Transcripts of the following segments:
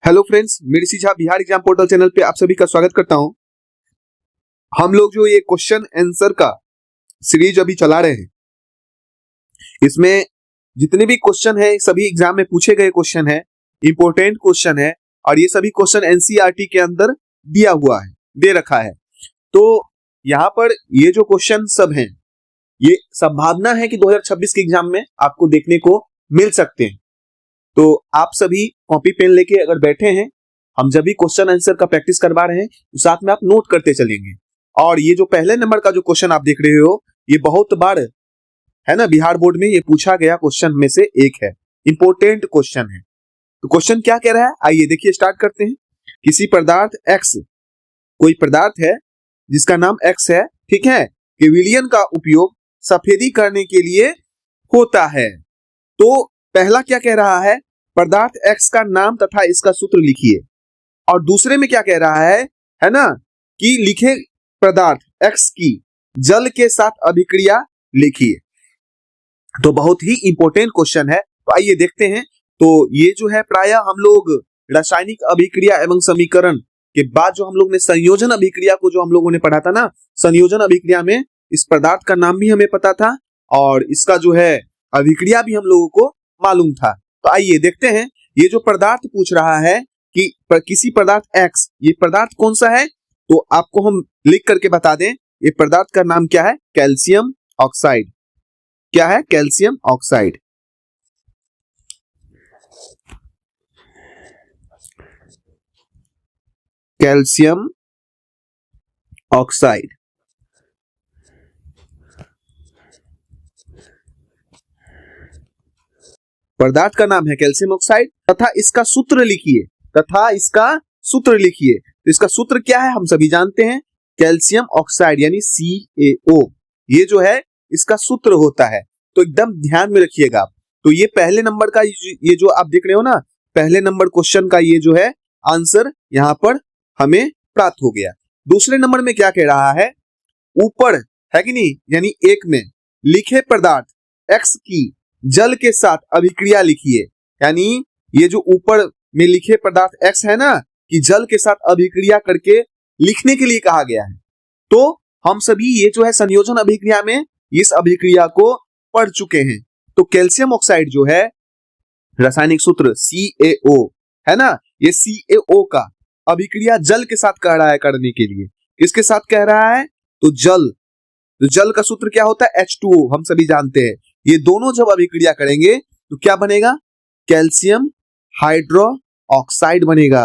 Hello friends, Medici Jha Bihar exam portal channel पे आप सभी का स्वागत करता हूं। हम लोग जो ये क्वेश्चन आंसर का सीरीज अभी चला रहे हैं, इसमें जितने भी क्वेश्चन है सभी एग्जाम में पूछे गए क्वेश्चन है, इंपॉर्टेंट क्वेश्चन है और ये सभी क्वेश्चन एनसीईआरटी के अंदर दिया हुआ है, दे रखा है। तो यहाँ पर ये जो क्वेश्चन सब हैं, ये संभावना है कि 2026 के एग्जाम में आपको देखने को मिल सकते हैं। तो आप सभी कॉपी पेन लेके अगर बैठे हैं, हम जब भी क्वेश्चन आंसर का प्रैक्टिस करवा रहे हैं तो साथ में आप नोट करते चलेंगे। और ये जो पहले नंबर का जो क्वेश्चन आप देख रहे हो, ये बहुत बार है ना बिहार बोर्ड में ये पूछा गया क्वेश्चन में से एक है, इंपॉर्टेंट क्वेश्चन है। तो क्वेश्चन क्या कह रहा है, आइए देखिए, स्टार्ट करते हैं। किसी पदार्थ एक्स, कोई पदार्थ है जिसका नाम एक्स है, ठीक है, कि विलयन का उपयोग सफेदी करने के लिए होता है। तो पहला क्या कह रहा है, पदार्थ एक्स का नाम तथा इसका सूत्र लिखिए। और दूसरे में क्या कह रहा है ना, कि लिखे पदार्थ एक्स की जल के साथ अभिक्रिया लिखिए। तो बहुत ही इंपॉर्टेंट क्वेश्चन है। तो आइए देखते हैं। तो ये जो है प्रायः हम लोग रासायनिक अभिक्रिया एवं समीकरण के बाद जो हम लोग ने संयोजन अभिक्रिया को जो हम लोगों ने पढ़ा था ना, संयोजन अभिक्रिया में इस पदार्थ का नाम भी हमें पता था और इसका जो है अभिक्रिया भी हम लोगों को मालूम था। तो आइए देखते हैं, ये जो पदार्थ पूछ रहा है कि किसी पदार्थ एक्स, ये पदार्थ कौन सा है, तो आपको हम लिख करके बता दें, ये पदार्थ का नाम क्या है, कैल्शियम ऑक्साइड। क्या है, कैल्शियम ऑक्साइड। कैल्शियम ऑक्साइड पदार्थ का नाम है कैल्शियम ऑक्साइड। तथा इसका सूत्र लिखिए, तथा इसका सूत्र लिखिए। तो इसका सूत्र क्या है, हम सभी जानते हैं, कैल्शियम ऑक्साइड यानी CaO, ये जो है इसका सूत्र होता है। तो एकदम ध्यान में रखिएगा। तो ये पहले नंबर का ये जो आप देख रहे हो ना, पहले नंबर क्वेश्चन का ये जो है आंसर यहां पर हमें प्राप्त हो गया। दूसरे नंबर में क्या कह रहा है, ऊपर है कि नहीं, यानी एक में लिखे पदार्थ एक्स की जल के साथ अभिक्रिया लिखिए। यानी ये जो ऊपर में लिखे पदार्थ एक्स है ना, कि जल के साथ अभिक्रिया करके लिखने के लिए कहा गया है। तो हम सभी ये जो है संयोजन अभिक्रिया में इस अभिक्रिया को पढ़ चुके हैं। तो कैल्शियम ऑक्साइड जो है रासायनिक सूत्र CaO है ना, ये CaO का अभिक्रिया जल के साथ कह रहा है करने के लिए। किसके साथ कह रहा है, तो जल। तो जल का सूत्र क्या होता है, H2O, हम सभी जानते हैं। ये दोनों जब अभिक्रिया करेंगे तो क्या बनेगा, कैल्शियम हाइड्रो ऑक्साइड बनेगा।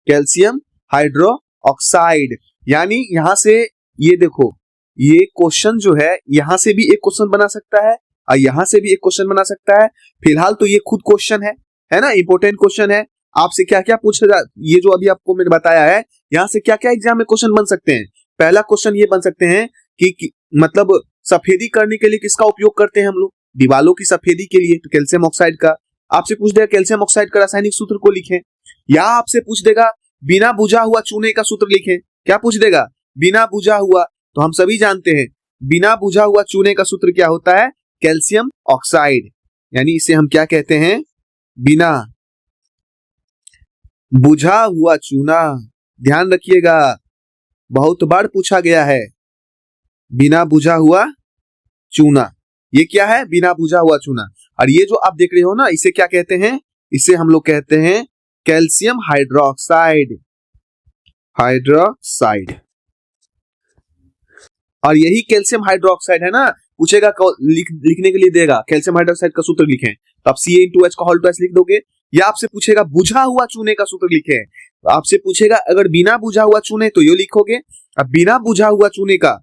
Calcium hydro oxide. यानी यहां से ये देखो, ये क्वेश्चन जो है यहां से भी एक क्वेश्चन बना सकता है और यहां से भी एक क्वेश्चन बना सकता है। फिलहाल तो ये खुद क्वेश्चन है ना, इंपॉर्टेंट क्वेश्चन है। आपसे क्या क्या पूछेगा, ये जो अभी आपको मैंने बताया है, यहां से क्या क्या एग्जाम में क्वेश्चन बन सकते हैं। पहला क्वेश्चन ये बन सकते हैं कि मतलब सफेदी करने के लिए किसका उपयोग करते हैं हम लोग, दीवालों की सफेदी के लिए, तो कैल्शियम ऑक्साइड का। आपसे पूछ देगा कैल्शियम ऑक्साइड का रासायनिक सूत्र को लिखें, या आपसे पूछ देगा बिना बुझा हुआ चूने का सूत्र लिखें। क्या पूछ देगा, बिना बुझा हुआ। तो हम सभी जानते हैं बिना बुझा हुआ चूने का सूत्र क्या होता है, कैल्शियम ऑक्साइड। यानी इसे हम क्या कहते हैं, बिना बुझा हुआ चूना। ध्यान रखिएगा, बहुत बार पूछा गया है, बिना बुझा हुआ चूना। ये क्या है, बिना बुझा हुआ चूना। और ये जो आप देख रहे हो ना, इसे क्या कहते हैं, इसे हम लोग कहते हैं कैल्शियम हाइड्रोक्साइड। हाइड्रोक्साइड। और यही कैल्शियम हाइड्रोक्साइड है ना, पूछेगा लिखने के लिए देगा कैल्शियम हाइड्रोक्साइड का सूत्र लिखें, तो आप Ca(H) का होल ट्वाइस लिख दोगे। या आपसे पूछेगा बुझा हुआ चूने का सूत्र लिखें, तो आपसे पूछेगा अगर बिना बुझा हुआ चूने तो ये लिखोगे। अब बिना बुझा हुआ चूने का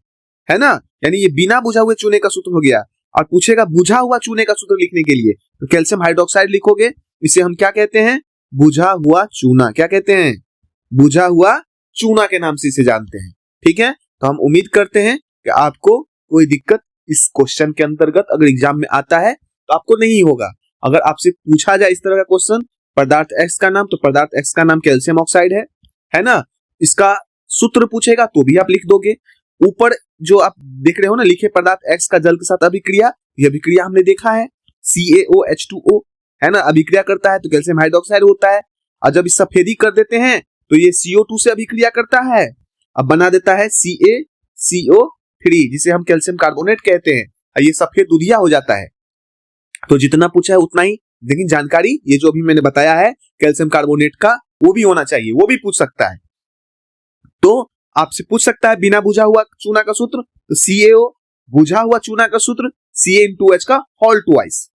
है ना, यानी ये बिना बुझा हुए चूने का सूत्र हो गया। और पूछेगा बुझा हुआ चूने का सूत्र लिखने के लिए, तो कैल्शियम हाइड्रोक्साइड लिखोगे। इसे हम क्या कहते हैं, बुझा हुआ चूना। क्या कहते हैं, बुझा हुआ चूना के नाम से इसे जानते हैं। ठीक है, तो हम उम्मीद करते हैं कि आपको कोई दिक्कत इस क्वेश्चन के अंतर्गत अगर एग्जाम में आता है तो आपको नहीं होगा। अगर आपसे पूछा जाए इस तरह का क्वेश्चन, पदार्थ एक्स का नाम, तो पदार्थ एक्स का नाम कैल्शियम ऑक्साइड है ना, इसका सूत्र पूछेगा तो भी आप लिख दोगे। ऊपर जो आप देख रहे हो ना, लिखे पदार्थ एक्स का जल के साथ अभिक्रिया, यह अभिक्रिया हमने देखा है, CaOH2O है ना, अभिक्रिया करता है तो कैल्शियम हाइड्रोक्साइड होता है। और जब इस सफेदी कर देते हैं तो ये CO2 से अभिक्रिया करता है, अब बना देता है CaCO3 जिसे हम कैल्शियम कार्बोनेट कहते हैं, और ये सफेद दूधिया हो जाता है। तो जितना पूछा है उतना ही, लेकिन जानकारी ये जो अभी मैंने बताया है कैल्शियम कार्बोनेट का वो भी होना चाहिए, वो भी पूछ सकता है। तो आपसे पूछ सकता है बिना बुझा हुआ चूना का सूत्र, तो CaO, बुझा हुआ चूना का सूत्र CaN2H का होल ट्वाइस।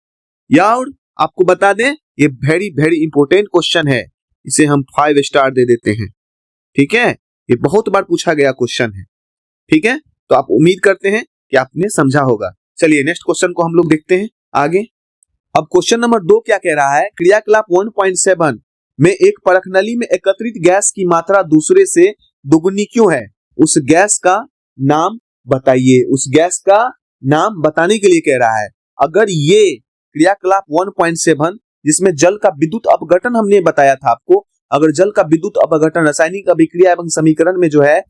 या और आपको बता दें ये वेरी वेरी इंपॉर्टेंट क्वेश्चन है, इसे हम 5 स्टार दे देते हैं। ठीक है, ये बहुत बार पूछा गया क्वेश्चन है। ठीक है, तो आप उम्मीद करते हैं कि आपने समझा होगा। चलिए नेक्स्ट क्वेश्चन को हम लोग देखते हैं आगे। अब क्वेश्चन नंबर 2 क्या कह रहा है, क्रियाकलाप 1.7 में एक परख नली में एकत्रित गैस की मात्रा दूसरे से दुगुनी क्यों है, उस गैस का नाम बताइए। उस गैस का नाम बताने के लिए कह रहा है। अगर ये क्रियाकलाप 1.7 जिसमें जल का विद्युत अपघटन हमने बताया था आपको, अगर जल का विद्युत अपघटन रासायनिक अभिक्रिया एवं समीकरण में जो है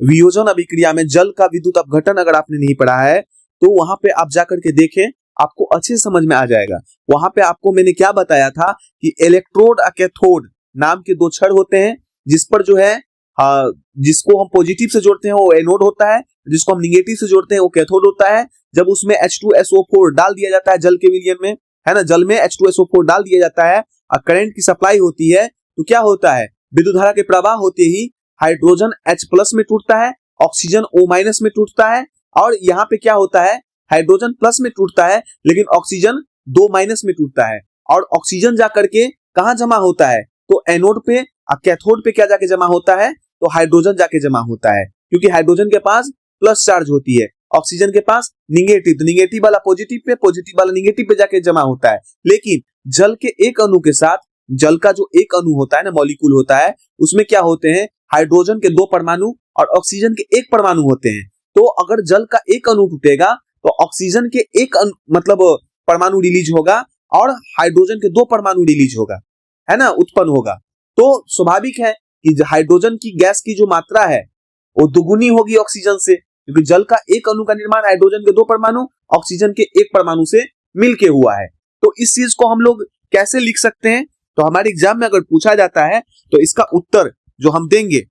वियोजन अभिक्रिया में जल का विद्युत अपघटन अगर आपने नहीं पढ़ा है तो वहां पे आप जाकर के देखें, आपको अच्छे समझ में आ जाएगा। वहां पे आपको मैंने क्या बताया था कि इलेक्ट्रोड और कैथोड नाम के 2 छड़ होते हैं, जिस पर जो है जिसको हम पॉजिटिव से जोड़ते हैं वो एनोड होता है, जिसको हम निगेटिव से जोड़ते हैं वो कैथोड होता है। जब उसमें H2SO4 डाल दिया जाता है जल के विलयन में, है ना, जल में H2SO4 डाल दिया जाता है और करंट की सप्लाई होती है, तो क्या होता है, विद्युत धारा के प्रवाह होते ही हाइड्रोजन H+ में टूटता है, ऑक्सीजन O- में टूटता है, और यहाँ पे क्या होता है, हाइड्रोजन प्लस में टूटता है लेकिन ऑक्सीजन 2- में टूटता है, और ऑक्सीजन जाकर के कहाँ जमा होता है, तो एनोड पे और कैथोड पे क्या जाके जमा होता है, तो हाइड्रोजन जाके जमा होता है, क्योंकि हाइड्रोजन के पास प्लस चार्ज होती है, ऑक्सीजन के पास निगेटिव, तो निगेटिव वाला पॉजिटिव पे, पॉजिटिव वाला निगेटिव पे जाके जमा होता है। लेकिन जल के एक अणु के साथ, जल का जो एक अणु होता है ना, मॉलिक्यूल होता है, उसमें क्या होते हैं, हाइड्रोजन के 2 परमाणु और ऑक्सीजन के 1 परमाणु होते हैं। तो अगर जल का एक अणु टूटेगा तो ऑक्सीजन के एक मतलब परमाणु रिलीज होगा और हाइड्रोजन के 2 परमाणु रिलीज होगा, है ना, उत्पन्न होगा। तो स्वाभाविक है कि हाइड्रोजन की गैस की जो मात्रा है वो दुगुनी होगी ऑक्सीजन से, क्योंकि जल का एक अणु का निर्माण हाइड्रोजन के 2 परमाणु ऑक्सीजन के 1 परमाणु से मिलके हुआ है। तो इस चीज को हम लोग कैसे लिख सकते हैं, तो हमारे एग्जाम में अगर पूछा जाता है तो इसका उत्तर जो हम देंगे,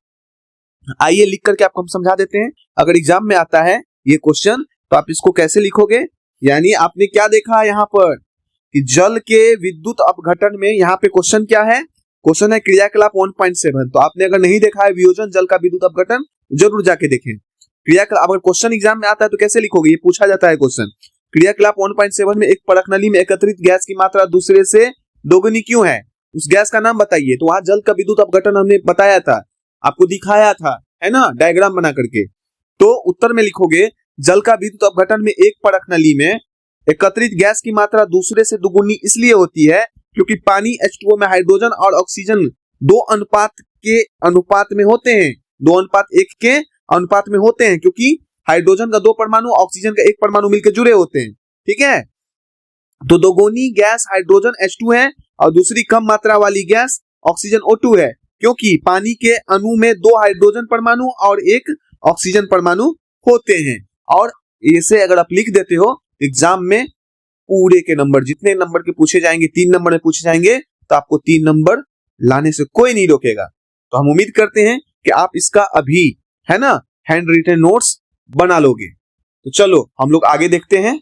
आइए लिख करके आपको हम समझा देते हैं। अगर एग्जाम में आता है ये क्वेश्चन तो आप इसको कैसे लिखोगे, यानी आपने क्या देखा यहाँ पर कि जल के विद्युत अपघटन में, यहाँ पे क्वेश्चन क्या है, क्वेश्चन है क्रियाकलाप 1.7। तो आपने अगर नहीं देखा है वियोजन जल का विद्युत अपघटन, जरूर जाके देखें। क्रियाकलाप अगर क्वेश्चन एग्जाम में आता है तो कैसे लिखोगे, ये पूछा जाता है क्वेश्चन। क्रियाकलाप 1.7 में एक परख नली में एकत्रित गैस की मात्रा दूसरे से दोगुनी क्यों है, उस गैस का नाम बताइए। तो वहां जल का विद्युत अपघटन हमने बताया था, आपको दिखाया था, है ना, डायग्राम बना करके। तो उत्तर में लिखोगे जल का विद्युत अपघटन में एक परख नली में एकत्रित गैस की मात्रा दूसरे से दुगुनी इसलिए होती है क्योंकि पानी H2O में हाइड्रोजन और ऑक्सीजन 2 अनुपात में होते हैं, 2:1 के अनुपात में होते हैं, क्योंकि हाइड्रोजन का 2 परमाणु ऑक्सीजन का 1 परमाणु मिलकर जुड़े होते हैं। ठीक है, तो दोगुनी गैस हाइड्रोजन H2 है और दूसरी कम मात्रा वाली गैस ऑक्सीजन O2 है, क्योंकि पानी के अणु में 2 हाइड्रोजन परमाणु और 1 ऑक्सीजन परमाणु होते हैं। और इसे अगर आप लिख देते हो एग्जाम में, पूरे के नंबर जितने नंबर के पूछे जाएंगे, 3 नंबर में पूछे जाएंगे, तो आपको 3 नंबर लाने से कोई नहीं रोकेगा। तो हम उम्मीद करते हैं कि आप इसका अभी, है ना, हैंड रिटन नोट्स बना लोगे। तो चलो हम लोग आगे देखते हैं।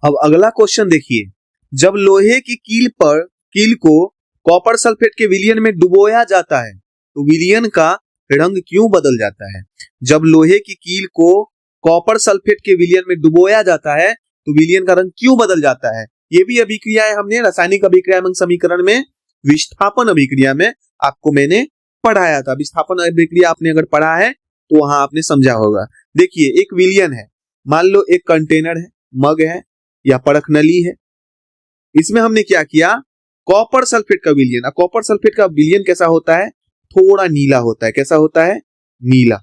अब अगला क्वेश्चन देखिए, जब लोहे की कील को कॉपर सल्फेट के विलयन में डुबोया जाता है तो विलयन का रंग क्यों बदल जाता है। जब लोहे की कील को कॉपर सल्फेट के विलयन में डुबोया जाता है तो विलयन का रंग क्यों बदल जाता है। ये भी अभिक्रियाएं हमने रासायनिक अभिक्रिया एवं समीकरण में, विस्थापन अभिक्रिया में आपको मैंने पढ़ाया था। विस्थापन अभिक्रिया आपने अगर पढ़ा है तो वहां आपने समझा होगा। देखिए एक विलयन है, मान लो एक कंटेनर है, मग है या परख नली है, इसमें हमने क्या किया, कॉपर सल्फेट का विलयन। कॉपर सल्फेट का विलयन कैसा होता है, थोड़ा नीला होता है। कैसा होता है, नीला,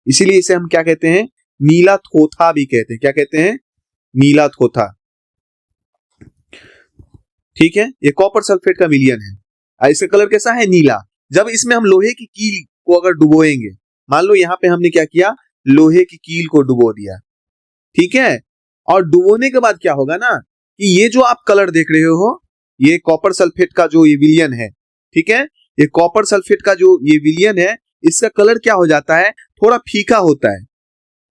इसीलिए इसे हम क्या कहते हैं, नीला थोथा भी कहते हैं। क्या कहते हैं, नीला थोथा। ठीक है, ये कॉपर सल्फेट का विलयन है, इसका कलर कैसा है, नीला। जब इसमें हम लोहे की कील को अगर डुबोएंगे, मान लो यहां पे हमने क्या किया, लोहे की कील को डुबो दिया, ठीक है, और डुबोने के बाद क्या होगा ना कि ये जो आप कलर देख रहे हो, ये कॉपर सल्फेट का जो ये विलयन है, ठीक है, ये कॉपर सल्फेट का जो ये विलयन है, इसका कलर क्या हो जाता है, थोड़ा फीका होता है।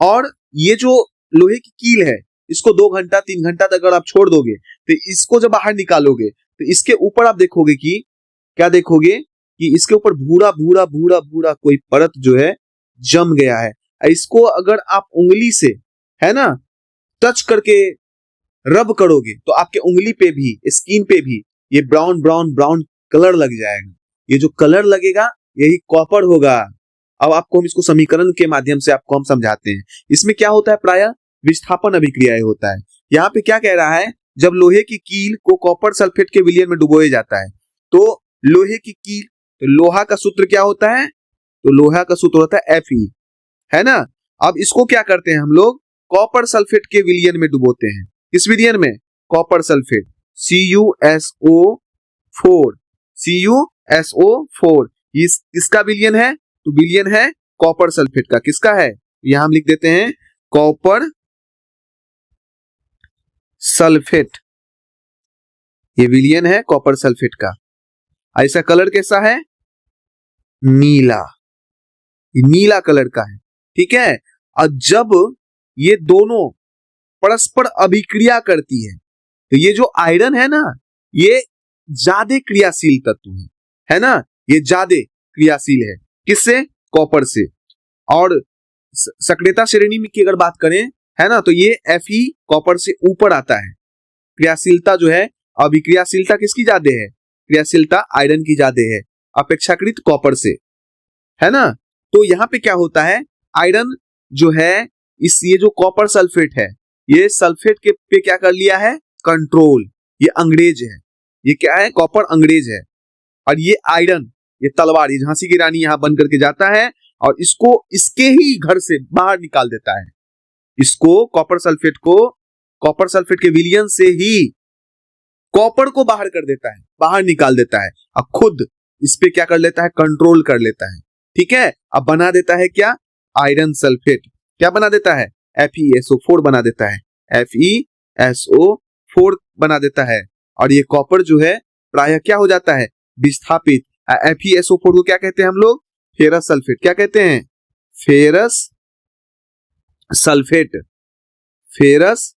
और ये जो लोहे की कील है, इसको 2 घंटा 3 घंटा तक अगर आप छोड़ दोगे तो इसको जब बाहर निकालोगे तो इसके ऊपर आप देखोगे कि क्या देखोगे कि इसके ऊपर भूरा भूरा भूरा भूरा कोई परत जो है जम गया है। इसको अगर आप उंगली से, है ना, टच करके रब करोगे तो आपके उंगली पे भी, स्किन पे भी ये ब्राउन ब्राउन ब्राउन कलर लग जाएगा। ये जो कलर लगेगा यही कॉपर होगा। अब आपको हम इसको समीकरण के माध्यम से आपको हम समझाते हैं। इसमें क्या होता है, प्रायः विस्थापन अभिक्रिया होता है। यहाँ पे क्या कह रहा है, जब लोहे की कील को कॉपर सल्फेट के विलयन में डुबोया जाता है तो लोहे की कील, तो लोहा का सूत्र क्या होता है, तो लोहा का सूत्र होता है Fe, है ना। अब इसको क्या करते हैं हम लोग, कॉपर सल्फेट के विलयन में डुबोते हैं। किस विलयन में, कॉपर सल्फेट, CuSO4, CuSO4 इसका विलयन है, तो विलयन है कॉपर सल्फेट का। किसका है, यहां हम लिख देते हैं कॉपर सल्फेट, ये विलयन है कॉपर सल्फेट का। ऐसा कलर कैसा है, नीला, नीला कलर का है, ठीक है। और जब ये दोनों परस्पर अभिक्रिया करती है तो ये जो आयरन है ना, ये ज्यादा क्रियाशील तत्व है ना, ये ज्यादा क्रियाशील है। किससे, कॉपर से। और सक्रियता श्रेणी में की अगर बात करें, है ना, तो ये Fe कॉपर से ऊपर आता है। क्रियाशीलता जो है, अभिक्रियाशीलता किसकी ज्यादा है, क्रियाशीलता आयरन की ज्यादा है अपेक्षाकृत कॉपर से, है ना। तो यहाँ पे क्या होता है, आयरन जो है, ये जो कॉपर सल्फेट है, ये सल्फेट के पे क्या कर लिया है, कंट्रोल। ये अंग्रेज है, ये क्या है, कॉपर अंग्रेज है। और ये आयरन, ये तलवार, ये झांसी की रानी यहां बन करके जाता है और इसको इसके ही घर से बाहर निकाल देता है। इसको कॉपर सल्फेट को, कॉपर सल्फेट के विलयन से ही कॉपर को बाहर कर देता है, बाहर निकाल देता है और खुद इस पे क्या कर लेता है, कंट्रोल कर लेता है, ठीक है। अब बना देता है क्या, आयरन सल्फेट, क्या बना देता है, FeSO4 बना देता है, FeSO4 बना देता है। और ये कॉपर जो है प्रायः क्या हो जाता है, विस्थापित। FeSO4 को क्या कहते हैं हम लोग, फेरस सल्फेट। क्या कहते हैं, फेरस सल्फेट, फेरस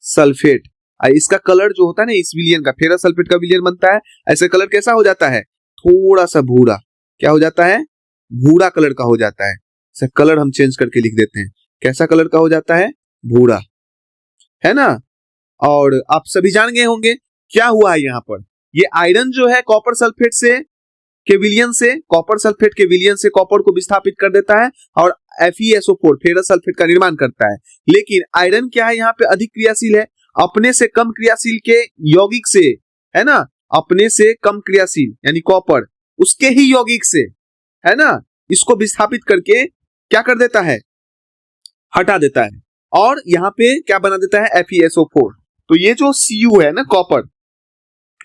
सल्फेट। इसका कलर जो होता है ना, इस विलयन का, फेरस सल्फेट का विलयन बनता है, ऐसे कलर कैसा हो जाता है, थोड़ा सा भूरा, क्या हो जाता है, भूरा कलर का हो जाता है। ऐसा कलर हम चेंज करके लिख देते हैं, कैसा कलर का हो जाता है, भूरा, है ना। और आप सभी जान गए होंगे क्या हुआ है यहाँ पर, ये आयरन जो है कॉपर सल्फेट से के विलयन से, कॉपर सल्फेट के विलयन से कॉपर को विस्थापित कर देता है और FeSO4 फेरस सल्फेट का निर्माण करता है। लेकिन आयरन क्या है, यहाँ पे अधिक क्रियाशील है, अपने से कम क्रियाशील के यौगिक से, है ना, अपने से कम क्रियाशील यानी कॉपर, उसके ही यौगिक से, है ना, इसको विस्थापित करके क्या कर देता है, हटा देता है और यहाँ पे क्या बना देता है, FeSO4। तो ये जो Cu है ना, कॉपर,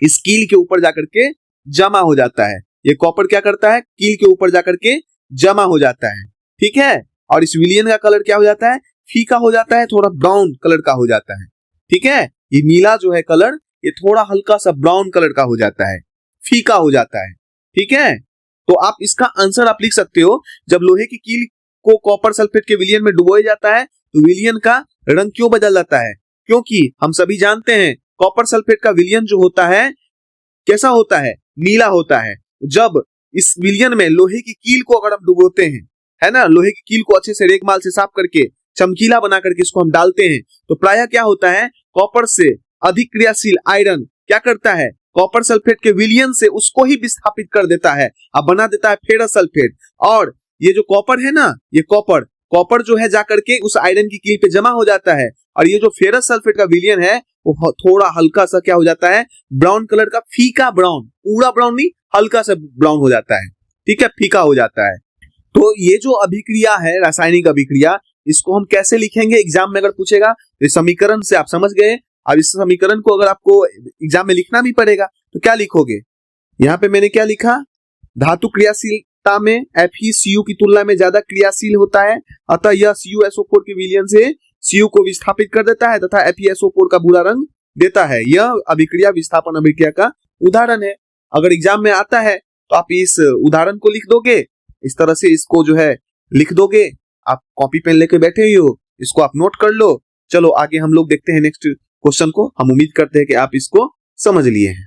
इस कील के ऊपर जाकर के जमा हो जाता है। ये कॉपर क्या करता है, कील के ऊपर जाकर के जमा हो जाता है, ठीक है। और इस विलयन का कलर क्या हो जाता है, फीका हो जाता है, थोड़ा ब्राउन कलर का हो जाता है, ठीक है। ये नीला जो है कलर, ये थोड़ा हल्का सा ब्राउन कलर का हो जाता है, फीका हो जाता है, ठीक है। तो आप इसका आंसर आप लिख सकते हो, जब लोहे की कील को कॉपर सल्फेट के विलयन में डुबोया जाता है तो विलयन का रंग क्यों बदल जाता है, क्योंकि हम सभी जानते हैं कॉपर सल्फेट का विलयन जो होता है कैसा होता है, नीला होता है। जब इस विलयन में लोहे की कील को अगर हम डुबोते हैं, है ना, लोहे की कील को अच्छे से रेगमाल से साफ करके चमकीला बना करके इसको हम डालते हैं, तो प्रायः क्या होता है, कॉपर से अधिक क्रियाशील आयरन क्या करता है, कॉपर सल्फेट के विलयन से उसको ही विस्थापित कर देता है, अब बना देता है फेरस सल्फेट। और ये जो कॉपर है ना, ये कॉपर जो है जाकर के उस आयरन की कील पे जमा हो जाता है और ये जो फेरस सल्फेट का विलयन है वो थोड़ा हल्का सा क्या हो जाता है, ब्राउन कलर का, फीका ब्राउन, पूरा ब्राउन नहीं, हल्का सा ब्राउन हो जाता है, ठीक है, फीका हो जाता है। तो ये जो अभिक्रिया है, रासायनिक अभिक्रिया, इसको हम कैसे लिखेंगे एग्जाम में अगर पूछेगा, तो समीकरण से आप समझ गए। अब इस समीकरण को अगर आपको एग्जाम में लिखना भी पड़ेगा तो क्या लिखोगे, यहाँ पे मैंने क्या लिखा, धातु क्रियाशीलता में FeCu की तुलना में ज्यादा क्रियाशील होता है, अतः यह CuSO4 के विलयन से Cu को विस्थापित कर देता है तथा FeSO4 का भूरा रंग देता है। यह अभिक्रिया विस्थापन अभिक्रिया का उदाहरण है। अगर एग्जाम में आता है तो आप इस उदाहरण को लिख दोगे, इस तरह से इसको जो है लिख दोगे, आप कॉपी पेन लेके बैठे ही हो, इसको आप नोट कर लो। चलो आगे हम लोग देखते हैं नेक्स्ट क्वेश्चन को। हम उम्मीद करते हैं कि आप इसको समझ लिए हैं।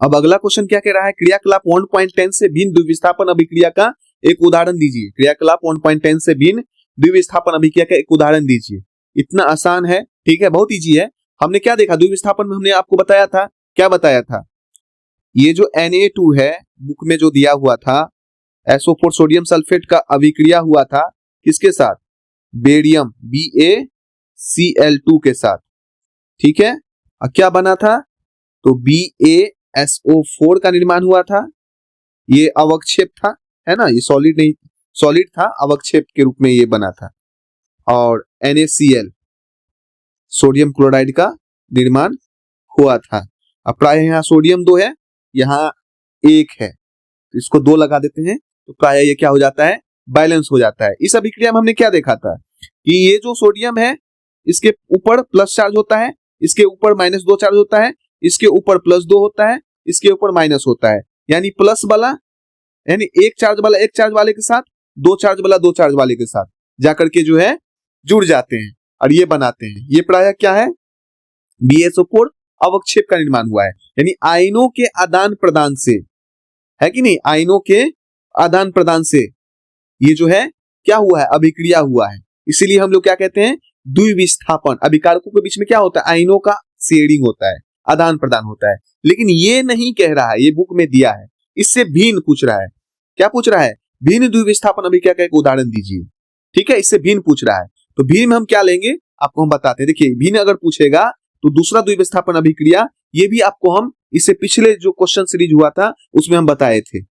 अब अगला क्वेश्चन क्या कह रहा है, क्रियाकलाप 1.10 से भिन्न द्विविस्थापन अभिक्रिया का एक उदाहरण दीजिए। क्रियाकलाप 1.10 से भिन्न द्विविस्थापन अभिक्रिया का एक उदाहरण दीजिए। इतना आसान है, ठीक है, बहुत इजी है। हमने क्या देखा द्विविस्थापन में, हमने आपको बताया था, क्या बताया था, ये जो Na2 है बुक में जो दिया हुआ था, SO4 सोडियम सल्फेट का अभिक्रिया हुआ था किसके साथ, बेरियम BaCl2 के साथ, ठीक है। और क्या बना था, तो BaSO4 का निर्माण हुआ था। ये अवक्षेप था, है ना, ये सॉलिड नहीं, सॉलिड था, अवक्षेप के रूप में ये बना था। और NaCl सोडियम क्लोराइड का निर्माण हुआ था। अब प्राय यहाँ सोडियम 2 है, यहाँ 1 है, तो इसको 2 लगा देते हैं, तो प्राय ये क्या हो जाता है, बैलेंस हो जाता है। इस अभिक्रिया में हमने क्या देखा था कि ये जो सोडियम है इसके ऊपर प्लस चार्ज होता है, इसके ऊपर -2 चार्ज होता है, इसके ऊपर +2 होता है, इसके ऊपर माइनस होता है। यानी प्लस वाला, यानी 1 चार्ज वाला 1 चार्ज वाले के साथ, 2 चार्ज वाला 2 चार्ज वाले के साथ जाकर के जो है जुड़ जाते हैं और ये बनाते हैं। ये प्राय क्या है, BaSO4 अवक्षेप का निर्माण हुआ है, यानी आयनों के आदान प्रदान से, है कि नहीं, आयनों के आदान प्रदान से ये जो है क्या हुआ है, अभिक्रिया हुआ है। इसीलिए हम लोग क्या कहते हैं, द्विविस्थापन। अभिकारकों के बीच में क्या होता है, आयनों का शेयरिंग होता है, आदान प्रदान होता है। लेकिन ये नहीं कह रहा है, ये बुक में दिया है, इससे भिन्न पूछ रहा है। क्या पूछ रहा है, भिन्न द्विविस्थापन अभिक्रिया का एक उदाहरण दीजिए, ठीक है, इससे भिन्न पूछ रहा है। तो भिन्न में हम क्या लेंगे, आपको हम बताते हैं। देखिए भिन्न अगर पूछेगा तो दूसरा द्विविस्थापन अभिक्रिया, ये भी आपको हम इससे पिछले जो क्वेश्चन सीरीज हुआ था उसमें हम बताए थे।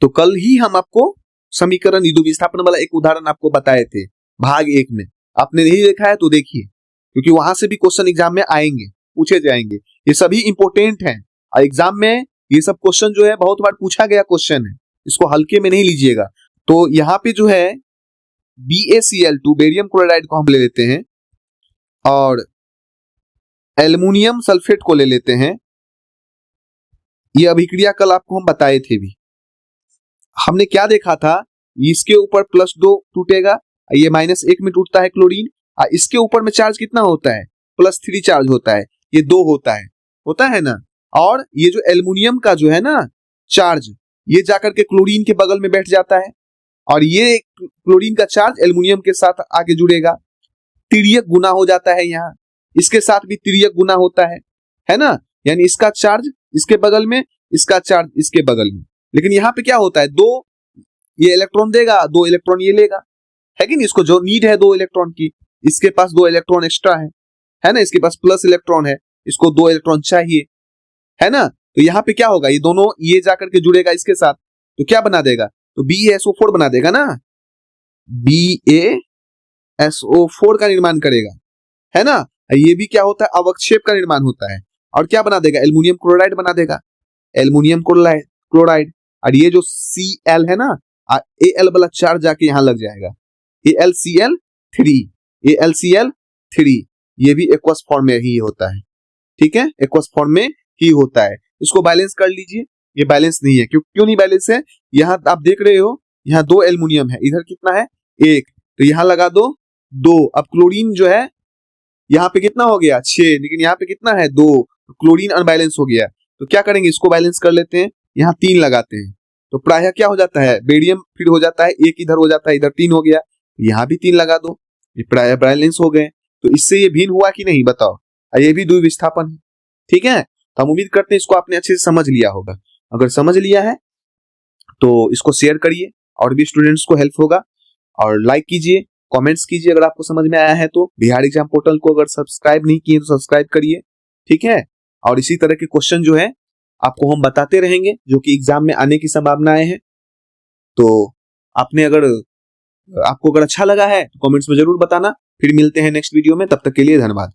तो कल ही हम आपको समीकरण द्विविस्थापन वाला एक उदाहरण आपको बताए थे भाग 1 में। आपने नहीं देखा है तो देखिए, क्योंकि वहां से भी क्वेश्चन एग्जाम में आएंगे, पूछे जाएंगे। ये सभी इंपोर्टेंट हैं और एग्जाम में ये सब क्वेश्चन जो है बहुत बार पूछा गया क्वेश्चन है, इसको हल्के में नहीं लीजिएगा। तो यहाँ पे जो है BaCl2 बेरियम क्लोराइड को हम ले लेते हैं और एल्युमिनियम सल्फेट को ले लेते हैं। ये अभिक्रिया कल आपको हम बताए थे भी। हमने क्या देखा था, इसके ऊपर +2 टूटेगा, ये -1 में टूटता है क्लोरीन, और इसके ऊपर में चार्ज कितना होता है, +3 चार्ज होता है, ये 2 होता है ना। और ये जो एल्युमिनियम का जो है ना चार्ज, ये जाकर के क्लोरीन के बगल में बैठ जाता है और ये क्लोरीन का चार्ज एल्युमिनियम के साथ आगे जुड़ेगा, तिर्यक गुना हो जाता है। यहाँ इसके साथ भी तिर्यक गुना होता है ना, यानी इसका चार्ज इसके बगल में, इसका चार्ज इसके बगल में। लेकिन यहाँ पे क्या होता है, 2 ये इलेक्ट्रॉन देगा, 2 इलेक्ट्रॉन ये लेगा, है कि नहीं। इसको जो नीड है 2 इलेक्ट्रॉन की, इसके पास 2 इलेक्ट्रॉन एक्स्ट्रा है ना, इसके पास प्लस इलेक्ट्रॉन है, इसको 2 इलेक्ट्रॉन चाहिए, है ना। तो यहाँ पे क्या होगा, ये दोनों ये जाकर के जुड़ेगा इसके साथ, तो क्या बना देगा, तो BaSO4 बना देगा ना, BaSO4 का निर्माण करेगा, है ना। ये भी क्या होता है, अवक्षेप का निर्माण होता है। और क्या बना देगा, एल्युमिनियम क्लोराइड बना देगा, एल्युमिनियम क्लोराइड। और ये जो Cl है ना, Al वाला चार्ज जाके यहां लग जाएगा, AlCl3, ये भी एक्वस फॉर्म में ही होता है, ठीक है, एक्वस फॉर्म में ही होता है। इसको बैलेंस कर लीजिए, ये बैलेंस नहीं है, क्यों नहीं बैलेंस है, यहाँ आप देख रहे हो, यहाँ 2 एल्युमिनियम है, इधर कितना है 1, तो यहाँ लगा दो 2। अब क्लोरीन जो है यहाँ पे कितना हो गया 6, लेकिन यहाँ पे कितना है 2, तो क्लोरीन अनबैलेंस हो गया। तो क्या करेंगे, इसको बैलेंस कर लेते हैं, यहाँ 3 लगाते हैं, तो प्रायः क्या हो जाता है, बेरियम फिर हो जाता है, 1 इधर हो जाता है, इधर 3 हो गया, यहाँ भी 3 लगा दो, ये प्रायः बैलेंस हो गए। तो इससे ये भिन्न हुआ कि नहीं, बताओ, ये भी द्विविस्थापन है, ठीक है। तो हम उम्मीद करते हैं इसको आपने अच्छे से समझ लिया होगा। अगर समझ लिया है तो इसको शेयर करिए, और भी स्टूडेंट्स को हेल्प होगा। और लाइक कीजिए, कमेंट्स कीजिए अगर आपको समझ में आया है तो। बिहार एग्जाम पोर्टल को अगर सब्सक्राइब नहीं किए तो सब्सक्राइब करिए, ठीक है। और इसी तरह के क्वेश्चन जो है आपको हम बताते रहेंगे, जो कि एग्जाम में आने की संभावनाएं हैं। तो आपको अगर अच्छा लगा है तो कमेंट्स में जरूर बताना। फिर मिलते हैं नेक्स्ट वीडियो में, तब तक के लिए धन्यवाद।